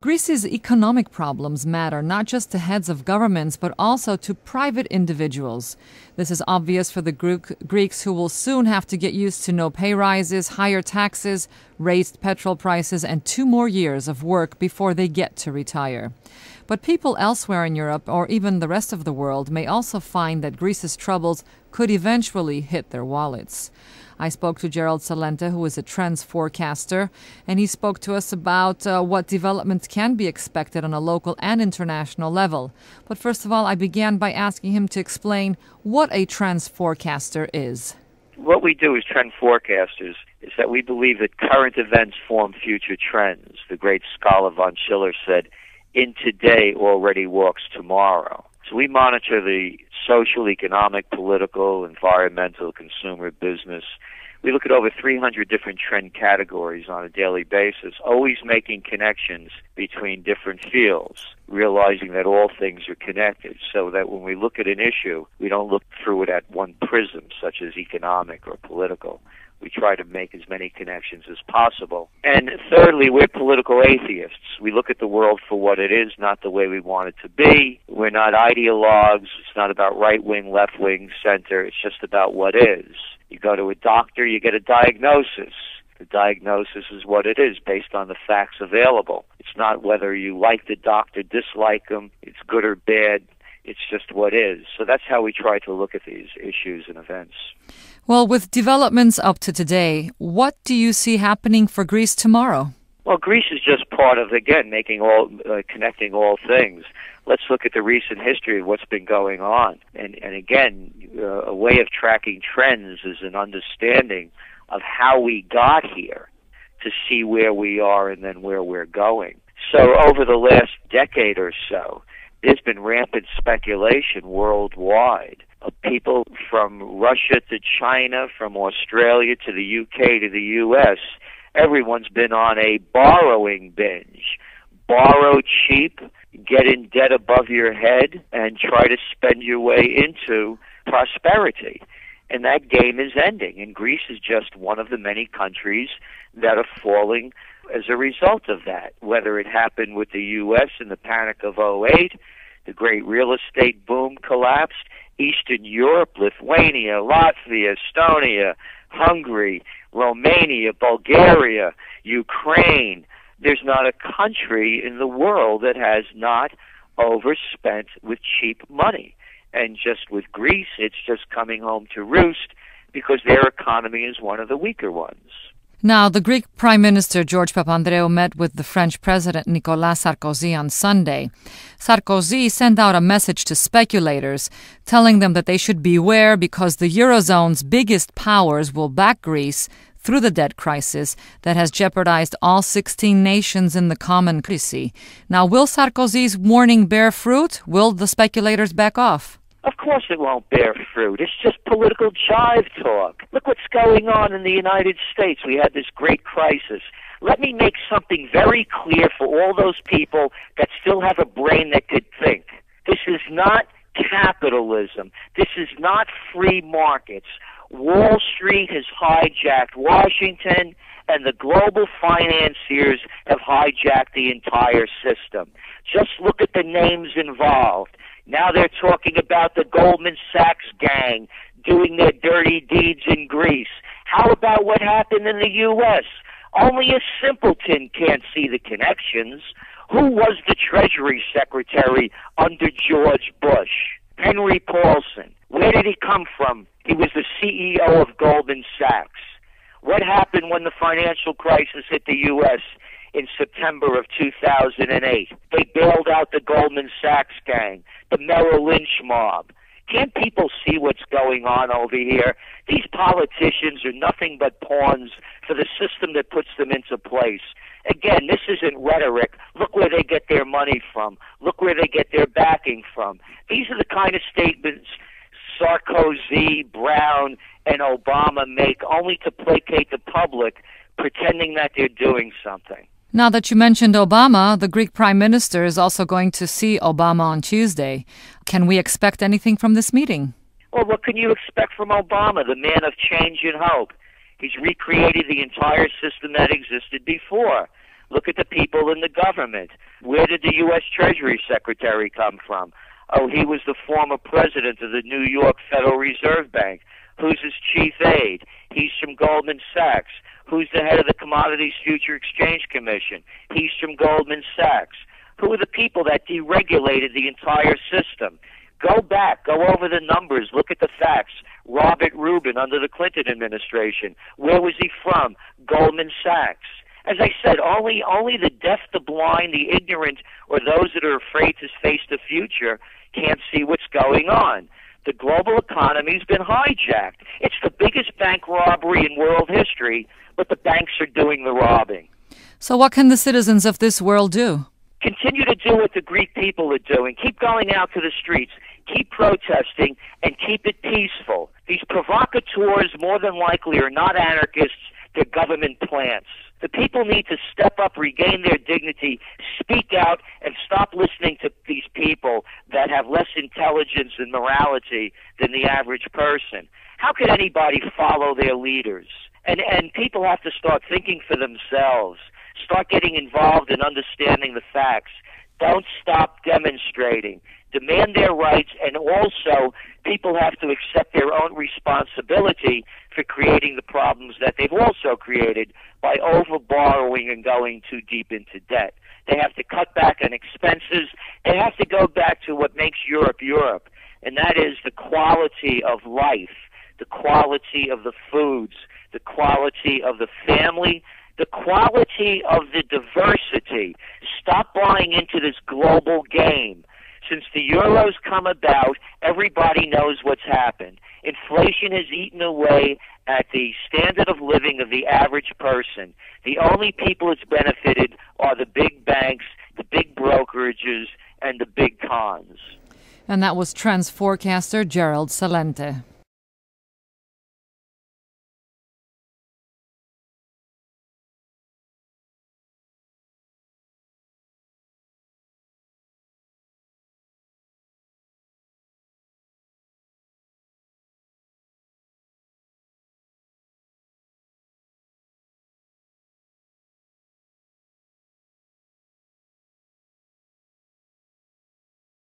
Greece's economic problems matter not just to heads of governments, but also to private individuals. This is obvious for the Greeks who will soon have to get used to no pay rises, higher taxes, raised petrol prices, and 2 more years of work before they get to retire. But people elsewhere in Europe, or even the rest of the world, may also find that Greece's troubles could eventually hit their wallets. I spoke to Gerald Celente, who is a trends forecaster, and he spoke to us about what developments can be expected on a local and international level. But first of all, I began by asking him to explain what a trends forecaster is. What we do as trend forecasters is that we believe that current events form future trends. The great scholar von Schiller said, "In today already walks tomorrow." So we monitor the social, economic, political, environmental, consumer, business. We look at over 300 different trend categories on a daily basis, always making connections between different fields, realizing that all things are connected, so that when we look at an issue, we don't look through it at one prism, such as economic or political. We try to make as many connections as possible. And thirdly, we're political atheists. We look at the world for what it is, not the way we want it to be. We're not ideologues. It's not about right-wing, left-wing, center. It's just about what is. You go to a doctor, you get a diagnosis. The diagnosis is what it is, based on the facts available. It's not whether you like the doctor, dislike him, it's good or bad. It's just what is. So that's how we try to look at these issues and events. Well, with developments up to today, what do you see happening for Greece tomorrow? Well, Greece is just part of, again, connecting all things. Let's look at the recent history of what's been going on. And again, a way of tracking trends is an understanding of how we got here to see where we are and then where we're going. So over the last decade or so, there's been rampant speculation worldwide of people from Russia to China, from Australia to the UK to the US. Everyone's been on a borrowing binge. Borrow cheap, get in debt above your head, and try to spend your way into prosperity. And that game is ending. And Greece is just one of the many countries that are falling as a result of that, whether it happened with the U.S. in the panic of '08, the great real estate boom collapsed, Eastern Europe, Lithuania, Latvia, Estonia, Hungary, Romania, Bulgaria, Ukraine. There's not a country in the world that has not overspent with cheap money. And just with Greece, it's just coming home to roost because their economy is one of the weaker ones. Now, the Greek Prime Minister George Papandreou met with the French President Nicolas Sarkozy on Sunday. Sarkozy sent out a message to speculators, telling them that they should beware because the Eurozone's biggest powers will back Greece through the debt crisis that has jeopardized all 16 nations in the common currency. Now, will Sarkozy's warning bear fruit? Will the speculators back off? Of course it won't bear fruit. It's just political jive talk. Look what's going on in the United States. We had this great crisis. Let me make something very clear for all those people that still have a brain that could think. This is not capitalism. This is not free markets. Wall Street has hijacked Washington, and the global financiers have hijacked the entire system. Just look at the names involved. Now they're talking about the Goldman Sachs gang doing their dirty deeds in Greece. How about what happened in the U.S.? Only a simpleton can't see the connections. Who was the Treasury Secretary under George Bush? Henry Paulson. Where did he come from? He was the CEO of Goldman Sachs. What happened when the financial crisis hit the U.S. in September of 2008? They bailed out the Goldman Sachs gang, the Merrill Lynch mob. Can't people see what's going on over here? These politicians are nothing but pawns for the system that puts them into place. Again, this isn't rhetoric. Look where they get their money from. Look where they get their backing from. These are the kind of statements Sarkozy, Brown, and Obama make only to placate the public, pretending that they're doing something. Now that you mentioned Obama, the Greek Prime Minister is also going to see Obama on Tuesday. Can we expect anything from this meeting? Well, what can you expect from Obama, the man of change and hope? He's recreated the entire system that existed before. Look at the people in the government. Where did the U.S. Treasury Secretary come from? Oh, he was the former president of the New York Federal Reserve Bank. Who's his chief aide? He's from Goldman Sachs. Who's the head of the Commodities Future Exchange Commission? He's from Goldman Sachs. Who are the people that deregulated the entire system? Go back, go over the numbers, look at the facts. Robert Rubin under the Clinton administration. Where was he from? Goldman Sachs. As I said, only the deaf, the blind, the ignorant, or those that are afraid to face the future can't see what's going on. The global economy's been hijacked. It's the biggest bank robbery in world history, but the banks are doing the robbing. So what can the citizens of this world do? Continue to do what the Greek people are doing. Keep going out to the streets. Keep protesting and keep it peaceful. These provocateurs more than likely are not anarchists. They're government plants. The people need to step up, regain their dignity, speak out, and stop listening to these people that have less intelligence and morality than the average person. How could anybody follow their leaders? And people have to start thinking for themselves. Start getting involved in understanding the facts. Don't stop demonstrating. Demand their rights, and also people have to accept their own responsibility for creating the problems that they've also created by over-borrowing and going too deep into debt. They have to cut back on expenses. They have to go back to what makes Europe Europe, and that is the quality of life, the quality of the foods, the quality of the family, the quality of the diversity. Stop buying into this global game. Since the euro's come about, everybody knows what's happened. Inflation has eaten away at the standard of living of the average person. The only people it's benefited are the big banks, the big brokerages, and the big cons. And that was trends forecaster Gerald Celente.